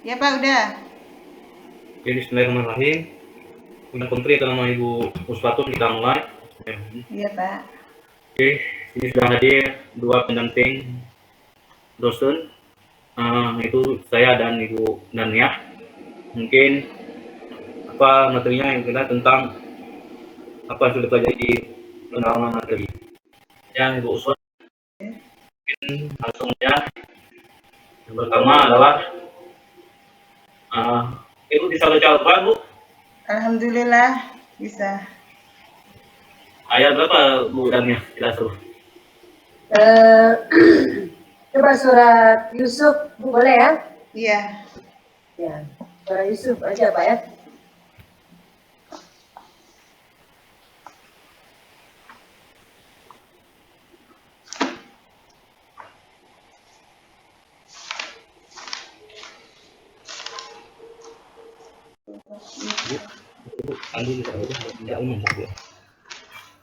Ya Pak, udah. Oke, bismillahirrahmanirrahim. Undang Kontri atas nama Ibu Puswatun kita mulai. Iya Pak. Oke, sini sudah hadir dua pendamping dosen, itu saya dan Ibu Nania. Mungkin apa materinya yang kita tentang apa yang sudah terjadi di pendalaman materi. Yang Ibu Uswat, langsung saja. Yang pertama adalah Ibu bisa baca Al-Quran, Bu? Alhamdulillah bisa. Ayat berapa Bu Nania? Jelas Bu. Coba surat Yusuf, Bu, boleh ya? Iya. Ya, surat Yusuf aja Pak ya.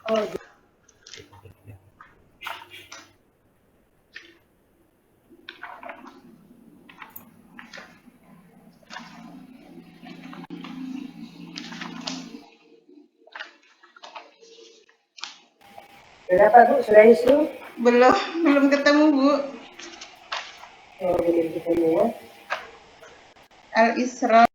Oh, sudah dapat Bu, surat Yusuf? Belum ketemu Bu. Oh, belum ketemu ya. Al-Isra.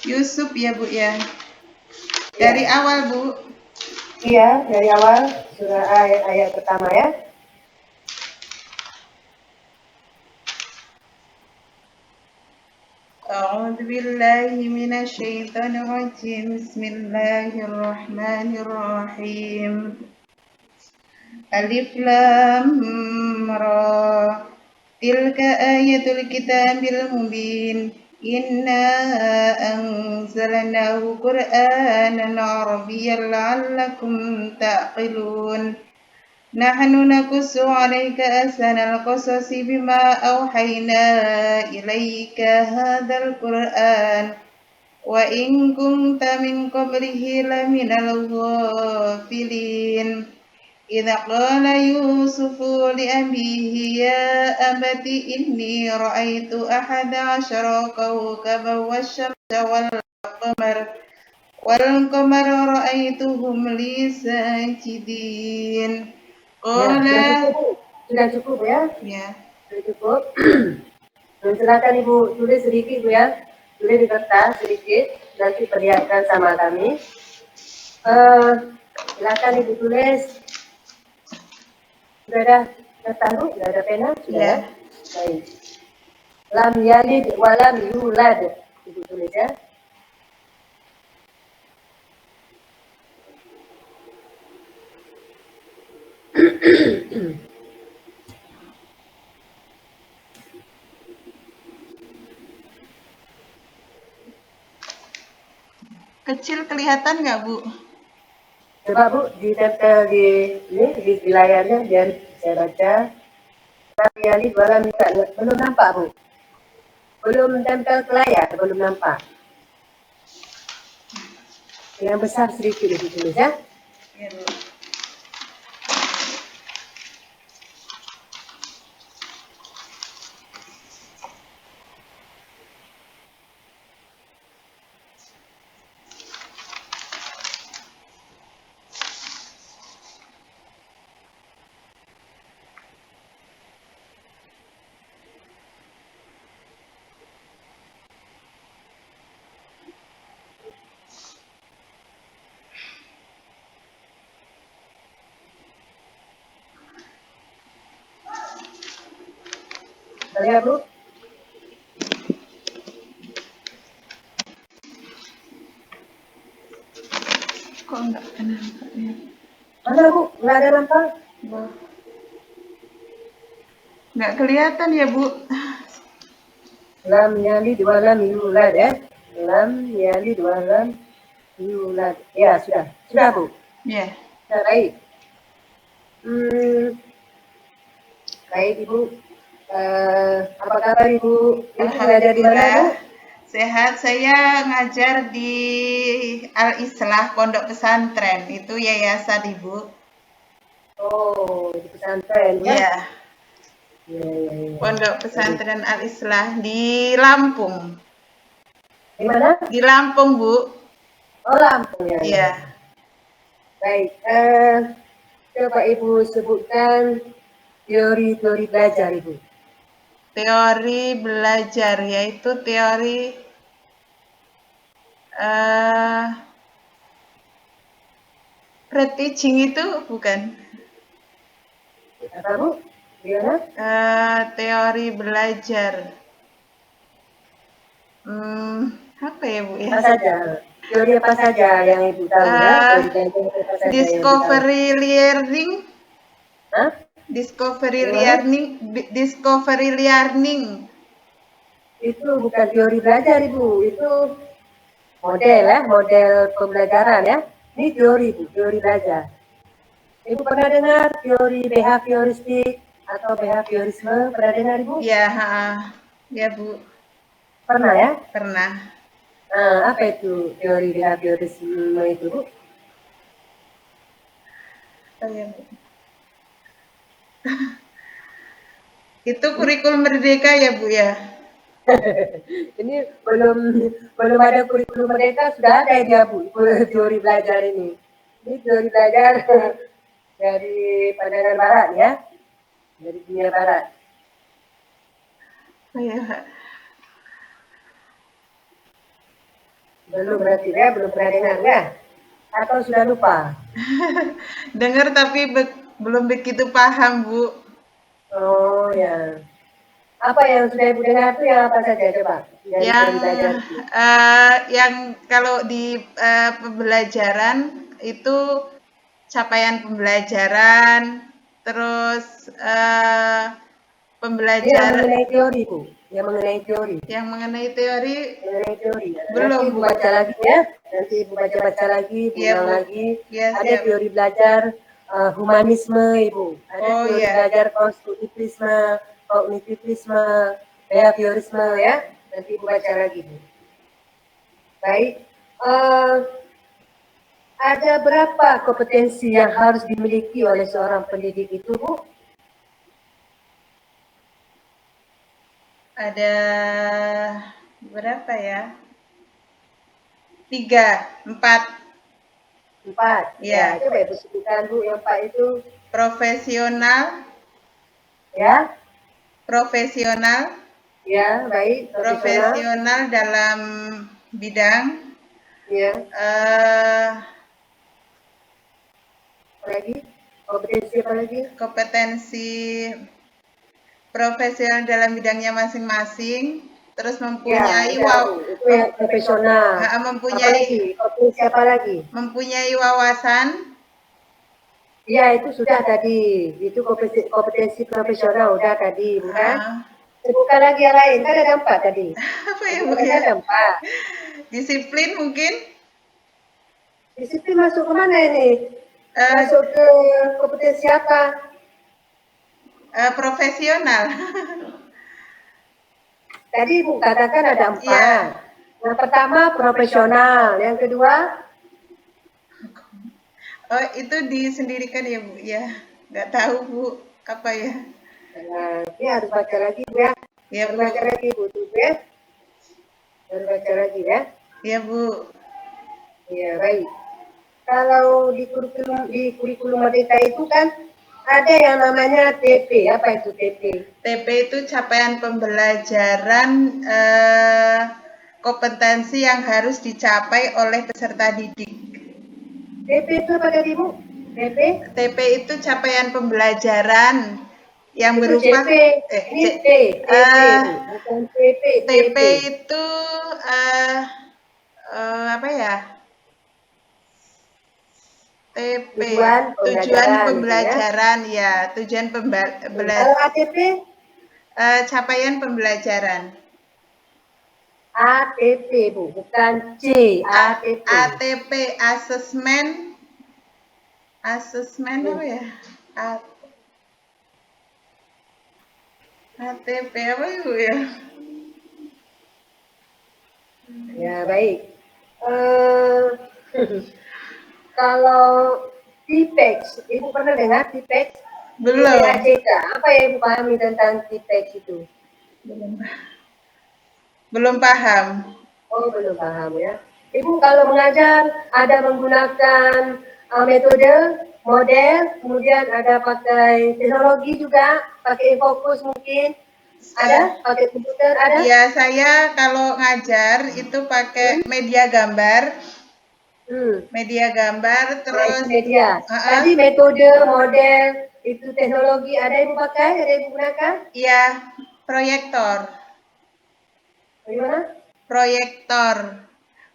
Yusuf ya Bu ya. Dari awal Bu. Iya, dari awal surah ayat pertama ya. أعوذ بالله من الشيطان الرجيم بسم الله الرحمن الرحيم ألف لام را تلك آية الكتاب المبين إنا أنزلناه قرآنا عربيا لعلكم تعقلون نحن نقص عليك أحسن القصص بما أوحينا إليك هذا القرآن وإن كنت من قبله لمن الغافلين إذ قال يوسف لأبيه يا أبت إني رأيت 11 كوكبا والشمس والقمر رأيتهم لي ساجدين Ya, sudah cukup ya. Ya. Sudah cukup. Silakan Ibu tulis sedikit Bu ya. Tulis di kertas sedikit, nanti perlihatkan sama kami. Silakan Ibu tulis. Sudah ada kertas Bu? Sudah ada pena? Sudah ya. Baik. Lam yalid walam yulad. Ibu tulis ya. Kecil kelihatan nggak Bu? Coba Bu ditempel di layarnya biar saya baca. Lam yalid walam yulad. Belum nampak Bu? Belum tempel ke layar, belum nampak. Yang besar sedikit Ibu tulis ya. Ya Bu. Lihat Bu. Kok nggak nampak ya? Mana Bu? Nggak ada nampak? Nggak kelihatan ya Bu? Lam yalid walam yulad ya. Lam yalid walam yulad. Ya sudah. Sudah Bu. Ya. Sudah baik. Baik Ibu. Apa kabar Ibu? Ibu ada di mana Bu? Sehat, saya ngajar di Al-Islah Pondok Pesantren, itu yayasan Ibu. Oh, di pesantren ya? Iya, Iya. Pondok Jadi, Pesantren Al-Islah di Lampung. di mana? Di Lampung, Bu. Oh, Lampung ya. Iya. Baik, coba Ibu sebutkan teori-teori belajar Ibu. Teori belajar yaitu teori pre-teaching itu bukan? Apa Bu? Gimana? Teori belajar. Apa ya Bu ya? Apa saja? Teori apa saja yang Ibu tahu ya? Teori belajar apa saja yang Ibu tahu? Discovery learning, Hah? discovery Gimana? learning, discovery learning. Itu bukan teori belajar Ibu, itu model ya, model pembelajaran ya. Ini teori Bu, teori belajar. Ibu pernah dengar teori behavioristik atau behaviorisme? Pernah dengar Ibu? Ya, ya Bu, Pernah ya? pernah. Nah, apa itu teori behaviorisme itu Bu? Oh, ya, Bu. Itu kurikulum merdeka ya Bu ya? Ini belum ada kurikulum merdeka, sudah ada dia Bu, teori belajar ini. Ini teori belajar dari pandangan barat ya, dari dunia barat. Oh, ya, Pak. Belum berarti ya, belum pernah dengar ya? Atau sudah lupa? Dengar tapi belum begitu paham Bu. Oh ya. Apa yang sudah Ibu dengar itu yang apa saja coba? Dari Yang teori belajar itu. yang kalau di pembelajaran itu capaian pembelajaran, terus Ini yang pembelajaran mengenai teori Bu, yang mengenai teori. yang mengenai teori Mengenai teori. belum Nanti Ibu Bu. baca lagi ya. Nanti Ibu baca lagi, Ibu Iya ulang Bu. lagi. Iya Ada siap. teori belajar humanisme Ibu. Ada Oh teori iya. belajar kognitivisme, behaviorisme ya. Nanti Ibu baca lagi Bu. Baik. Ada berapa kompetensi yang harus dimiliki oleh seorang pendidik itu Bu? Ada berapa ya? 3, 4. 4. Ya. Coba Ibu sebutkan Bu yang 4 itu. Profesional, Ya. profesional, Ya, baik. profesional dalam bidang Ya. eh, Lagi? Kompetensi apa lagi? kompetensi profesional dalam bidangnya masing-masing, terus mempunyai itu yang profesional. mempunyai Kompetensi apa lagi? mempunyai wawasan. Ya, itu sudah tadi. Itu kompetensi profesional udah tadi, bukan? Sebutkan lagi yang lain. Kan ada 4 tadi. Apa ya Bu ya? Ada 4. Disiplin mungkin? Disiplin masuk ke mana ini? Masuk ke kompetensi apa? Profesional. Tadi Ibu katakan ada 4. Iya. Yang pertama profesional, yang kedua Oh, itu disendirikan ya Bu ya? Nggak tahu Bu, apa ya? ini harus baca lagi Bu ya. Ya Harus Bu. baca lagi Bu tuh ya. Harus baca lagi ya. Ya Bu. Ya baik. Kalau di kurikulum merdeka itu kan ada yang namanya TP. Apa itu TP? TP itu capaian pembelajaran kompetensi yang harus dicapai oleh peserta didik. TP itu apa tadi Bu? TP? TP itu capaian pembelajaran yang Itu berupa CP. Ini T. TP Bu. Bukan TP. TP itu apa ya? TP tujuan pembelajaran ya, tujuan pembelajaran. Kalau ATP? Capaian pembelajaran. ATP Bu, bukan C. ATP. ATP asesmen apa ya? ATP apa itu ya? Ya, baik. Eh, kalau TPEX, Ibu pernah dengar TPEX? Belum. TPAJK, apa yang Ibu pahami tentang TPEX itu? Belum paham. Oh, belum paham ya. Ibu kalau mengajar ada menggunakan metode, model, kemudian ada pakai teknologi juga, pakai fokus mungkin, ada pakai komputer, ada? Ya, saya kalau ngajar itu pakai media gambar. Media gambar, terus Media. Tadi metode, model, itu teknologi, ada Ibu pakai, ada Ibu gunakan? ya proyektor. Bagaimana? Proyektor.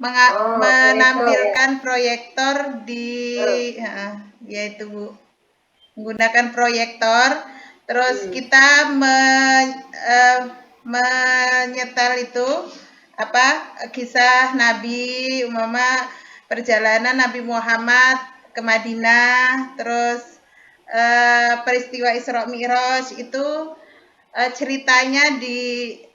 Menampilkan proyektor di yaitu Bu. Menggunakan proyektor, terus kita menyetel itu kisah Nabi, umpama perjalanan Nabi Muhammad ke Madinah, terus peristiwa Isra Mi'raj itu ceritanya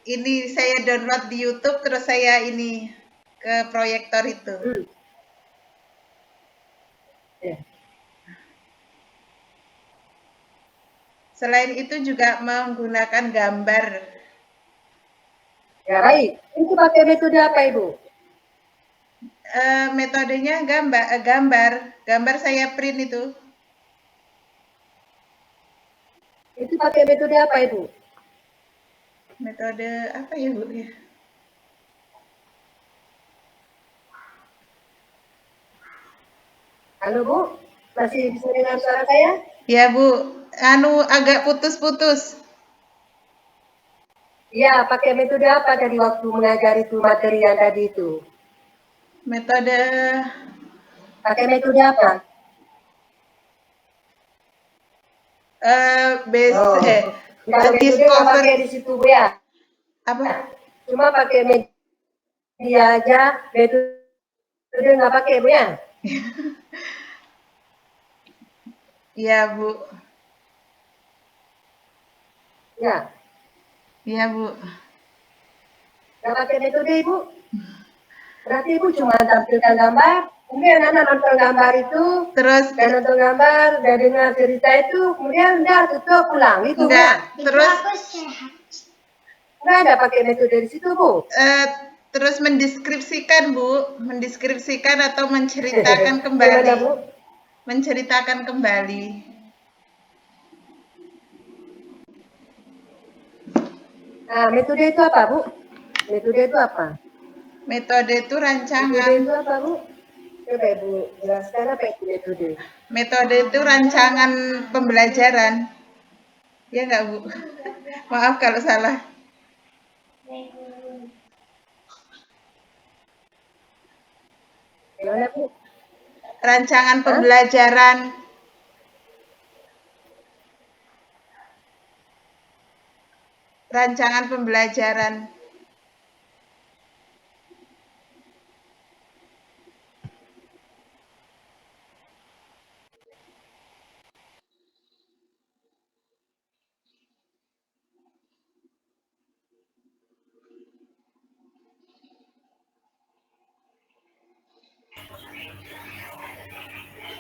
ini saya download di YouTube, terus saya ini ke proyektor itu. Selain itu juga menggunakan gambar. Ya, baik. Itu pakai metode apa, Ibu? Metodenya gambar saya print itu. Itu pakai metode apa, Ibu? Metode apa ya, Bu? Halo, Bu. Masih bisa dengar suara saya? Ya, Bu. Agak putus-putus. Iya, pakai metode apa tadi waktu mengajar itu materi yang tadi itu? Metode Pakai metode apa? Discover pakai di situ, Bu ya. apa? Cuma pakai media aja, metode nggak pakai, Bu ya. Iya, Bu. Ya. Iya, Bu. Nggak pakai metode, Ibu? Berarti Ibu cuma tampilkan gambar, kemudian anak nonton gambar itu, terus dan nonton gambar, dan dengar cerita itu, kemudian udah tutup pulang, itu enggak, ya. terus Nggak ada pakai metode di situ, Bu. Terus mendeskripsikan, Bu, mendeskripsikan atau menceritakan kembali. Gimana, Bu? Menceritakan kembali. Nah, metode itu apa, Bu? Metode itu apa? Metode itu rancangan. Metode itu apa, Bu? Coba Ibu jelaskan apa itu metode. Metode itu rancangan pembelajaran. Ya enggak, Bu? Maaf kalau salah. Gimana, Bu? Rancangan pembelajaran. Rancangan pembelajaran.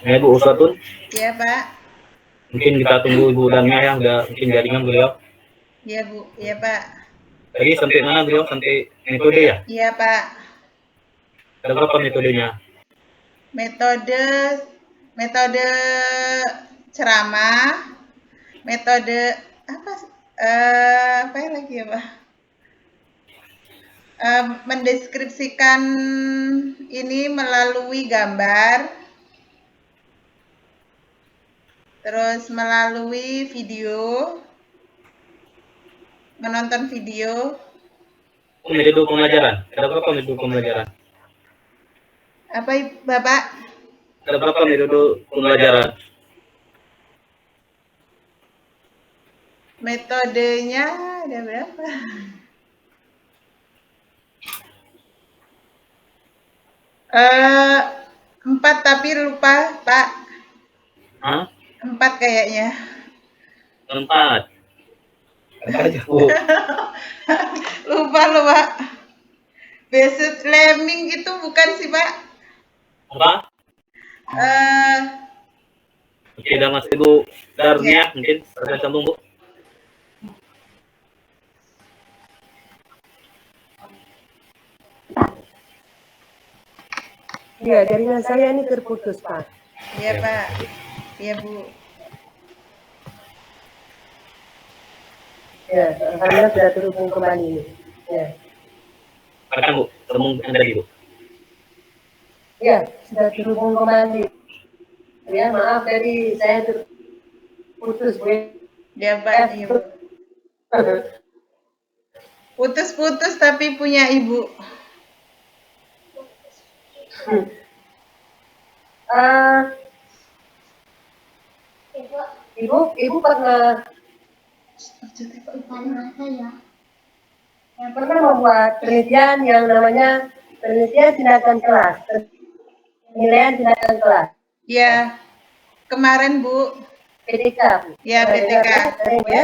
Ya, Bu Uswatun. Iya, Pak. Mungkin kita tunggu Ibu Dania ya, udah mungkin jaringan beliau. Iya, Bu. Iya, Pak. Tadi sampai mana beliau? Sampai metode ya? Iya, Pak. Ada berapa metodenya? Metode ceramah, metode apa lagi ya, Pak? Mendeskripsikan ini melalui gambar, terus melalui video, menonton video. Metode pembelajaran. Ada berapa metode pembelajaran? Apa, Bapak? Ada berapa metode pembelajaran? Metodenya ada berapa? Empat tapi lupa, Pak. Hah? 4 kayaknya. 4. Ada aja, Bu. Lupa loh, Pak. Besut Lemming itu bukan sih, Pak? Apa? Eh, Oke, udah Mas Ibu Darnia, mungkin saya sambung Bu. Iya, jaringan saya ini terputus, Pak. iya, Pak. Iya, Bu. Ya, alhamdulillah sudah terhubung kembali ini. Ya, Silakan Bu, sambung Anda lagi Bu. ya sudah terhubung kembali. Ya, maaf tadi saya terputus, Bu. Ya, Pak. Iya, Bu. Putus-putus tapi punya Ibu. Ibu pernah membuat penelitian yang namanya penelitian tindakan kelas, penilaian tindakan kelas, Ya, kemarin Bu. PTK. Bu. Ya, PTK. Sering ya?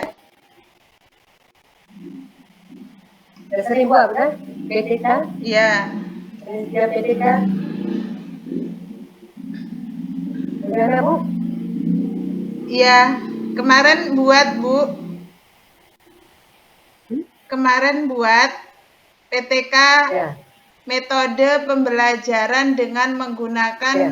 Sudah sering buat benar? PTK, Ya, penelitian PTK. Bagaimana Bu? iya. Kemarin buat Bu. Kemarin buat PTK Ya. metode pembelajaran dengan menggunakan Ya.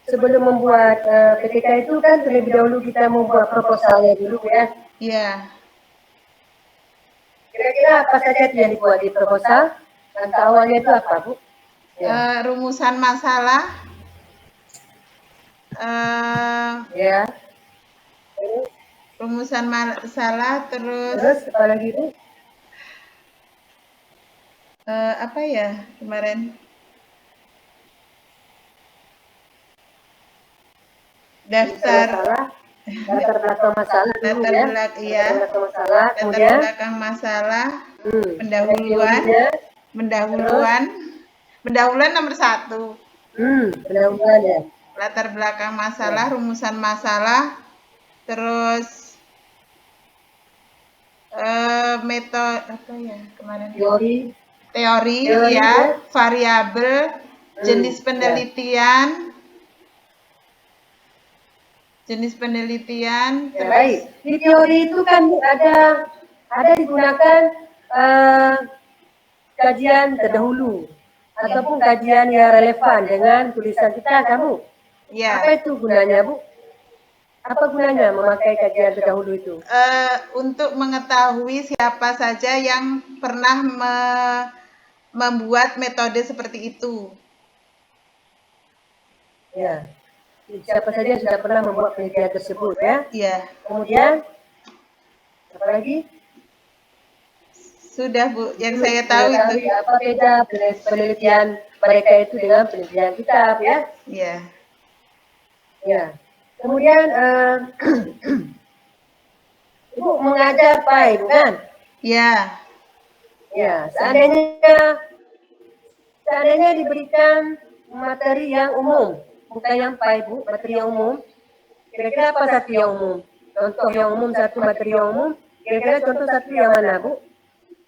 Sebelum membuat PTK itu kan terlebih dahulu kita membuat proposalnya dulu ya. ya, Kira-kira apa saja itu yang dibuat di proposal? Langkah awalnya itu apa, Bu? Ya. rumusan masalah, Ya. rumusan masalah, Terus apa lagi, Bu? apa ya kemarin? Daftar Latar belakang masalah dulu latar ya. belakang, iya. Latar belakang masalah, Latar kemudian belakang masalah, pendahuluan. pendahuluan nomor 1. Pendahuluan ya. Latar belakang masalah, rumusan masalah, terus metode apa ya kemarin? Teori ya, variabel, jenis penelitian, Ya, terus baik. Di teori itu kan ada digunakan kajian terdahulu ataupun kajian yang relevan dengan tulisan kita, kamu. ya. Apa itu gunanya, Bu? Apa gunanya memakai kajian terdahulu itu? Untuk mengetahui siapa saja yang pernah membuat metode seperti itu. Ya. Siapa saja yang sudah pernah membuat penelitian tersebut ya. Iya. Kemudian apa lagi? Sudah Bu, yang saya tahu itu. Apa beda penelitian mereka itu dengan penelitian kita ya? Iya. Ya. Kemudian Ibu mengajar PAI bukan? Ya. Ya, seandainya diberikan materi yang umum, bukan yang PAI Bu, materi yang umum. Kira-kira apa satu yang umum? Contoh yang umum, satu materi yang umum. Kira-kira contoh satu yang mana, Bu?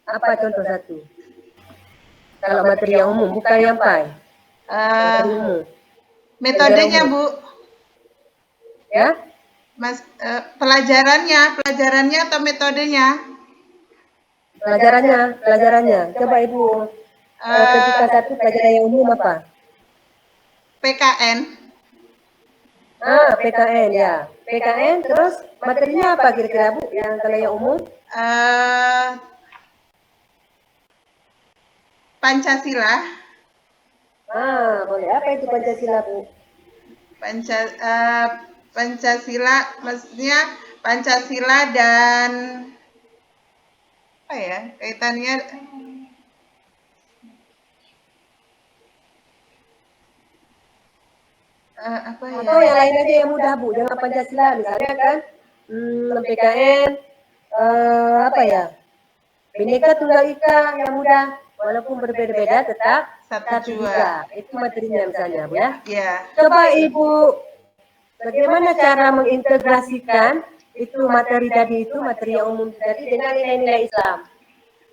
Apa contoh satu? Kalau materi yang umum, bukan yang PAI. Materi umum. Metodenya, Bu. Ya? Mas, pelajarannya atau metodenya? Pelajarannya. Coba Ibu tentukan satu pelajaran yang umum apa? PKN. PKN ya. PKN terus materinya apa kira-kira Bu? Yang kalau yang umum? Pancasila. Boleh. Apa itu Pancasila, Bu? Pancasila maksudnya Pancasila dan apa ya kaitannya? Apa ya? Atau yang lain aja yang mudah Bu, jangan Pancasila misalnya kan PKN apa ya? Bhinneka Tunggal Ika yang mudah, walaupun berbeda-beda tetap satu juga. Itu materinya misalnya Bu ya. Ya. Coba Ibu bagaimana cara mengintegrasikan itu materi tadi itu materi yang umum tadi dengan nilai-nilai Islam.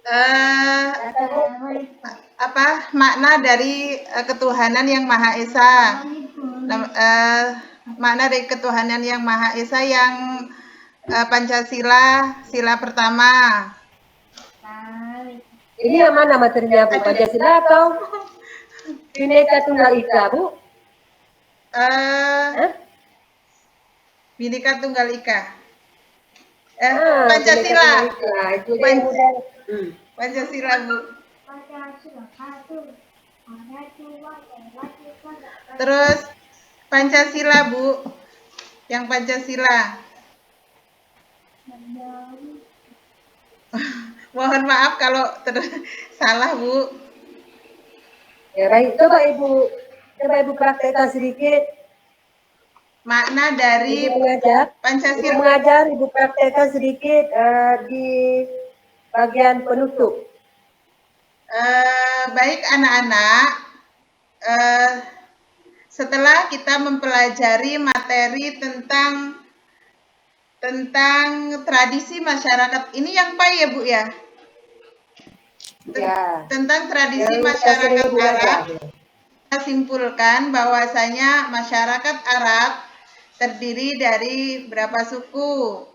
Eh, Kata Bu. apa makna dari ketuhanan yang Maha Esa? Makna dari ketuhanan yang Maha Esa yang Pancasila, sila pertama. Ini yang mana materinya Bu? Pancasila atau Bhinneka Tunggal Ika Bu? Eh, Hah? Bhinneka Tunggal Ika. Bhinneka Pancasila. Tunggal Ika. Itu aja yang mudah. Pancasila, Bu. Terus Pancasila, Bu. Yang Pancasila. Mohon maaf kalau salah, Bu. Ya baik, coba Ibu praktekkan sedikit. Makna dari Ibu mengajar, Pancasila. Ibu praktekkan sedikit di bagian penutup. Baik anak-anak, setelah kita mempelajari materi tentang tradisi masyarakat, ini yang Pai ya Bu ya? Ya. Tentang tradisi Yang masyarakat sering Arab, belajar. kita simpulkan bahwasanya masyarakat Arab terdiri dari berapa suku.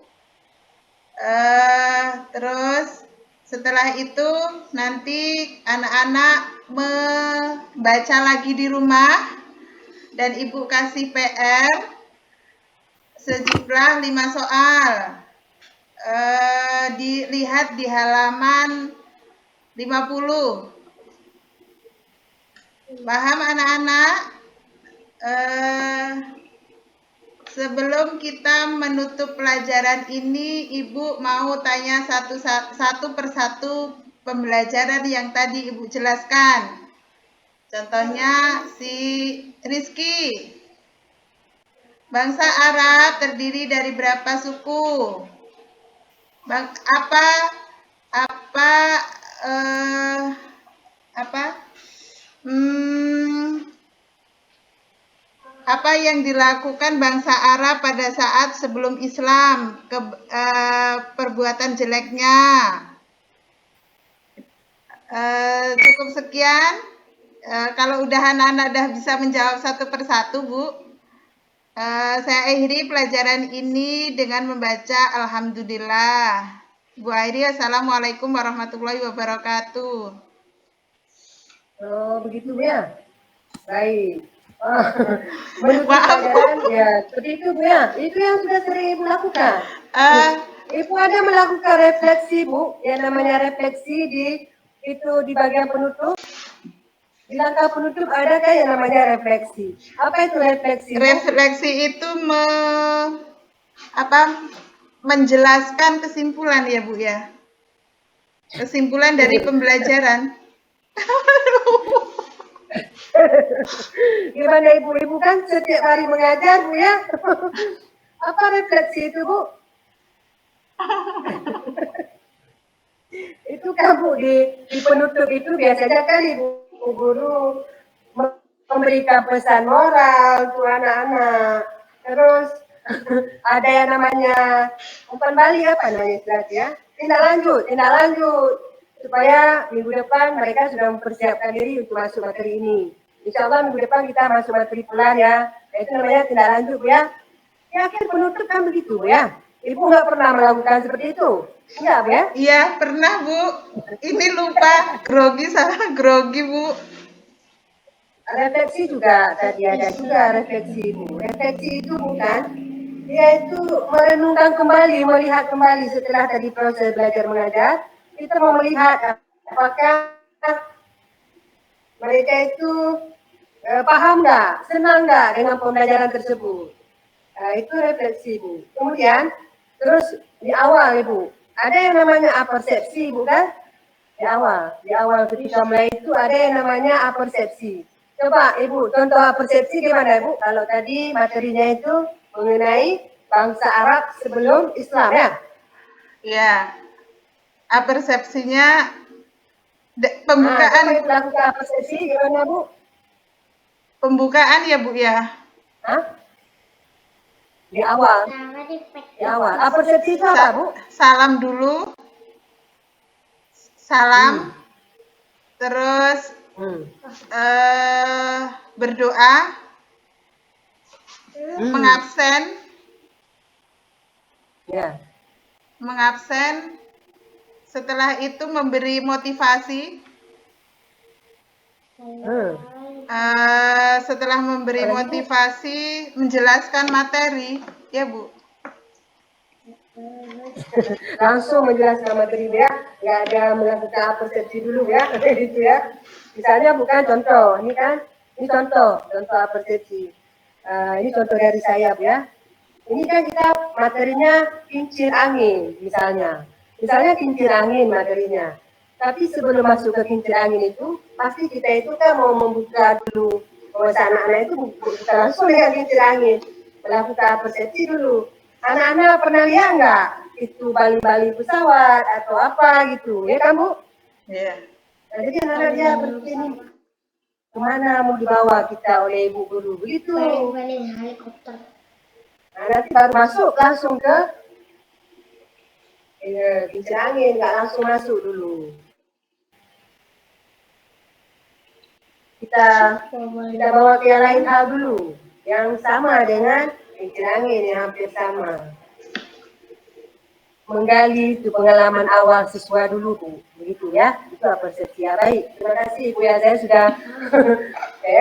Terus setelah itu nanti anak-anak membaca lagi di rumah dan Ibu kasih PR sejumlah 5 soal. Dilihat di halaman 50. Paham anak-anak? Sebelum kita menutup pelajaran ini, Ibu mau tanya satu persatu pembelajaran yang tadi Ibu jelaskan. Contohnya si Rizky. Bangsa Arab terdiri dari berapa suku? Apa yang dilakukan bangsa Arab pada saat sebelum Islam, perbuatan jeleknya. Cukup sekian. Kalau udah anak-anak udah bisa menjawab satu persatu, Bu. Saya akhiri pelajaran ini dengan membaca Alhamdulillah. Bu Airi, Assalamualaikum warahmatullahi wabarakatuh. Oh, begitu ya? Baik. Menutup pelajaran, ya seperti itu Bu ya. Itu yang sudah sering Ibu lakukan. Ibu ada melakukan refleksi Bu, yang namanya refleksi di bagian penutup. Di langkah penutup adakah yang namanya refleksi? Apa itu refleksi? Refleksi itu menjelaskan kesimpulan ya Bu ya. Kesimpulan dari pembelajaran. Gimana Ibu kan setiap hari mengajar Bu ya? Apa refleksi itu Bu? Itu kan Bu di penutup itu biasanya kan Ibu guru memberikan pesan moral untuk anak-anak. Terus ada yang namanya umpan balik apa namanya ya? Tindak lanjut supaya minggu depan mereka sudah mempersiapkan diri untuk masuk materi ini. Insya Allah minggu depan kita masuk materi pelan ya. Itu namanya tindak lanjut ya. Di akhir penutup kan begitu ya. Ibu nggak pernah melakukan seperti itu? Enggak Bu ya? Iya pernah Bu. Ini lupa, salah grogi Bu. Refleksi juga tadi ada juga refleksi Bu. Refleksi itu bukan dia itu merenungkan kembali, melihat kembali setelah tadi proses belajar mengajar. Kita mau melihat apakah mereka itu paham nggak, senang nggak dengan pembelajaran tersebut. Itu refleksi Bu. Kemudian terus di awal Ibu ada yang namanya apersepsi bukan? Di awal ketika mulai itu ada yang namanya apersepsi. Coba Ibu contoh apersepsi gimana Ibu? Kalau tadi materinya itu mengenai bangsa Arab sebelum Islam ya? Ya. Apersepsinya pembukaan. Ibu lakukan apersepsi gimana Bu? Pembukaan ya Bu ya? Hah? Di awal. Apersepsi itu apa Bu? Salam dulu. salam, terus berdoa, mengabsen, Ya. mengabsen, setelah itu memberi motivasi, setelah memberi motivasi, menjelaskan materi, ya Bu. Langsung menjelaskan materi ya, nggak ada melakukan persepsi dulu ya, gitu ya. Misalnya bukan contoh, ini kan, ini contoh persepsi. Ini contoh dari saya ya. Ini kan kita materinya kincir angin, misalnya kincir angin materinya. Tapi sebelum masuk ke kincir angin itu, pasti kita itu kan mau membuka dulu, anak-anak itu bukan langsung dengan kincir angin, melakukan persepsi dulu. Anak-anak pernah lihat nggak itu baling-baling pesawat atau apa gitu, ya kan Bu? Iya. Nah, jadi anak-anak dia begini, kemana mau dibawa kita oleh ibu guru begitu. Baling helikopter. Nah, nanti baru masuk langsung ke kincir angin, nggak langsung masuk dulu. Kita bawa ke yang lain hal dulu, yang sama dengan kincir angin, yang hampir sama. Menggali itu pengalaman awal siswa dulu Bu, begitu ya. Itu persepsi yang baik. Terima kasih Bu ya, saya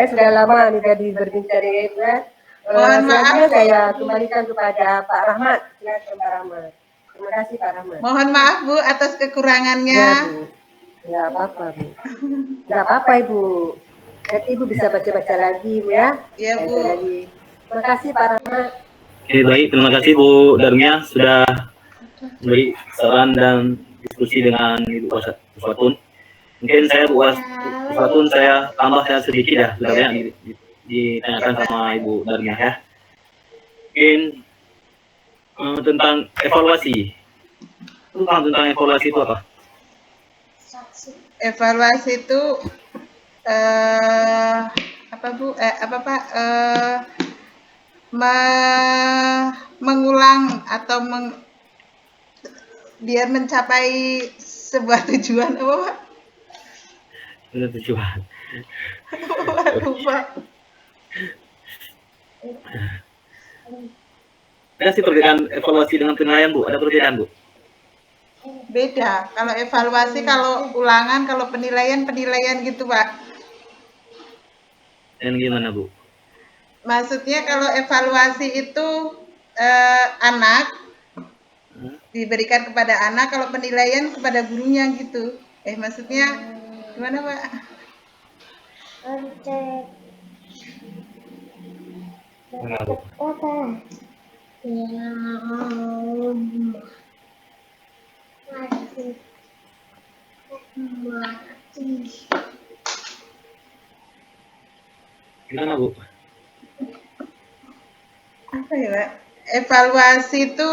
sudah lama nih tadi berbincang dengan Ibu ya. Selanjutnya saya kembalikan kepada Pak Rahmat. Silakan Pak Rahmat. Terima kasih Pak Rahmat. Mohon maaf Bu atas kekurangannya. Ya Bu, nggak apa-apa Bu. Nggak apa-apa Ibu. Nanti Ibu bisa baca-baca lagi Bu ya. Iya Bu. Terima kasih Pak Rahmat. Oke, baik, terima kasih Bu Darmia sudah memberi saran dan diskusi dengan Ibu Uswatun. Mungkin saya Bu Uswatun saya tambah sedikit ya, sudah banyak ditanyakan sama Ibu Darmia ya. Mungkin tentang evaluasi. Tentang evaluasi itu apa? Evaluasi itu apa Bu? Apa Pak? Mengulang atau biar mencapai sebuah tujuan apa Pak? Tujuan. Lupa. Ada sih perbedaan evaluasi dengan penilaian Bu? Ada perbedaan Bu? Beda. Kalau evaluasi, kalau ulangan, kalau penilaian gitu Pak. Dan gimana Bu? Maksudnya kalau evaluasi itu anak diberikan kepada anak, kalau penilaian kepada gurunya gitu. Maksudnya gimana Pak? Mana Bu? Gimana Bu? Apa ya Pak? Evaluasi itu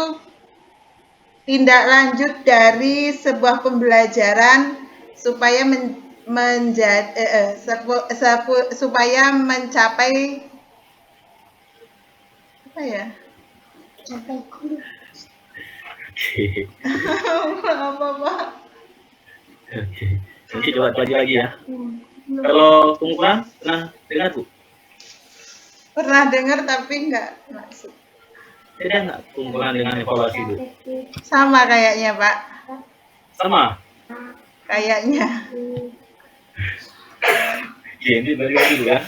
tindak lanjut dari sebuah pembelajaran supaya supaya mencapai apa ya? Sampai guru. Apa Pak? Oke. Nanti coba pelajari lagi ya. Kalau pengukuran pernah dengar Bu? Pernah dengar tapi nggak maksud. Beda nggak pengukuran dengan evaluasi Bu? Sama kayaknya Pak. Sama? Kayaknya. Jadi balik lagi Bu ya.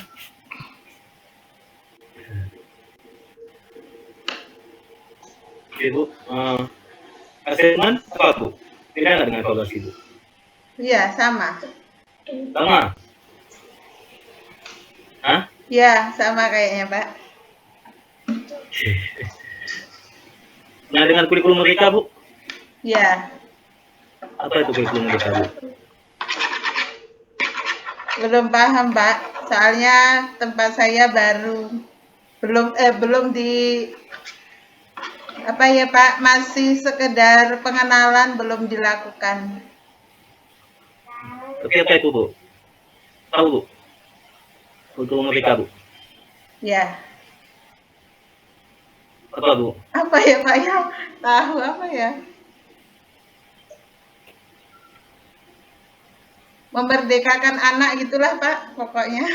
Oke Bu, assessment apa Bu? Beda nggak dengan evaluasi Bu? Iya, sama. Sama? Hah? Iya, sama kayaknya Pak. Nah, dengan kurikulum mereka Bu? Iya. Apa itu kurikulum mereka Bu? Belum paham Pak. Soalnya tempat saya baru. Belum di apa ya Pak, masih sekedar pengenalan, belum dilakukan. Tapi apa itu Bu? Tahu Bu? Kurikulum mereka Bu? Ya. Apa Bu? Apa ya Pak ya? Tahu apa ya? memerdekakan anak gitulah Pak, pokoknya.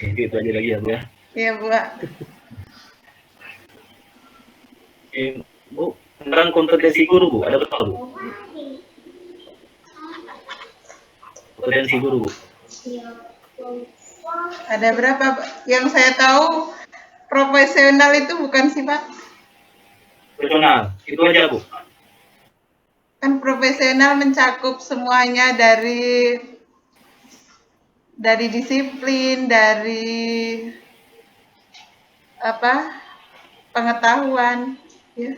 Itu aja lagi ya Bu ya. Iya Bu. Bu, tentang kompetensi guru Bu, ada berapa Bu? Kompetensi guru Bu. Ada berapa Pak? Yang saya tahu profesional itu bukan sih Pak? Profesional, itu aja Bu. Kan profesional mencakup semuanya dari disiplin, dari apa? Pengetahuan, ya.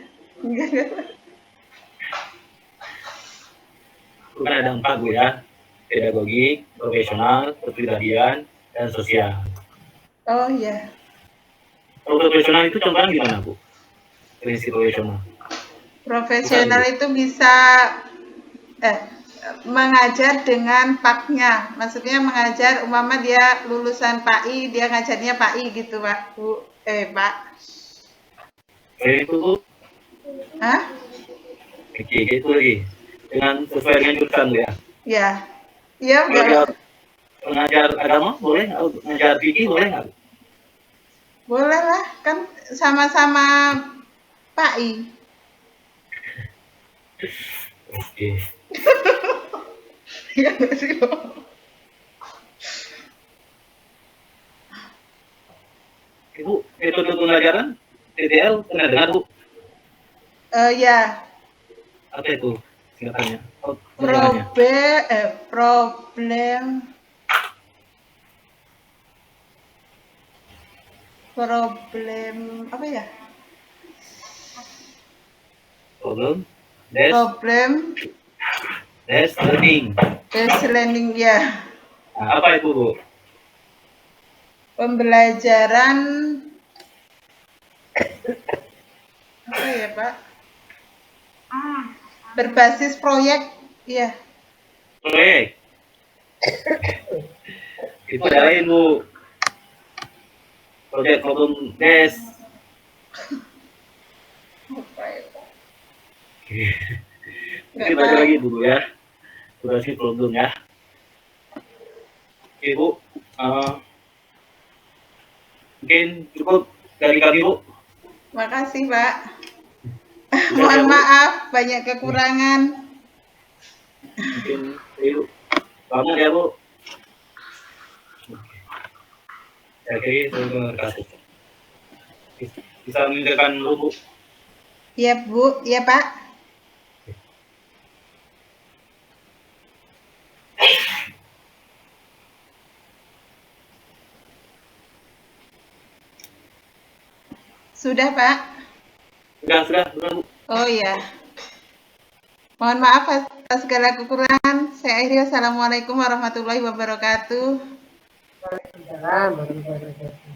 Bukan ada 4 Bu ya. Pedagogik, profesional, kepribadian, dan sosial. Oh iya. Kalau profesional itu contohnya gimana Bu? Prinsip profesional. Profesional itu bisa mengajar dengan paknya. Maksudnya mengajar umpama dia lulusan PAI, dia ngajarnya PAI gitu, Pak. Bu, Pak. Itu Bu. Hah? Oke, itu lagi. Dengan sesuai dengan jurusan Bu ya. Ya. Iya, Kalau dia enggak. mengajar agama boleh, mengajar fikih boleh nggak? Boleh lah, kan sama-sama PAI. Oke. Iya nggak sih, Pak? Ibu, metode pembelajaran TTL pernah dengar Bu? Ya, Apa itu singkatannya? Oh, penjelasannya. problem apa ya? Problem, Problem desk learning. based learning ya. Nah, apa itu Bu? Pembelajaran apa ya Pak? Berbasis proyek, iya. Proyek. Itu ada lain Bu. Project problem desk. Apa ya, Pak? Kita baca lagi dulu ya. Durasi problem ya. Oke Bu, mungkin cukup dari kami Bu. Makasih Pak. Mohon maaf banyak kekurangan. Mungkin Ibu bangun ya Bu. Oke, terima kasih. Bisa meninggalkan dulu Bu. Iya Bu, iya Pak. Sudah Pak? Sudah Bu. Oh iya. Mohon maaf atas segala kekurangan. Saya akhiri. Wassalamualaikum warahmatullahi wabarakatuh. Waalaikumsalam warahmatullahi wabarakatuh.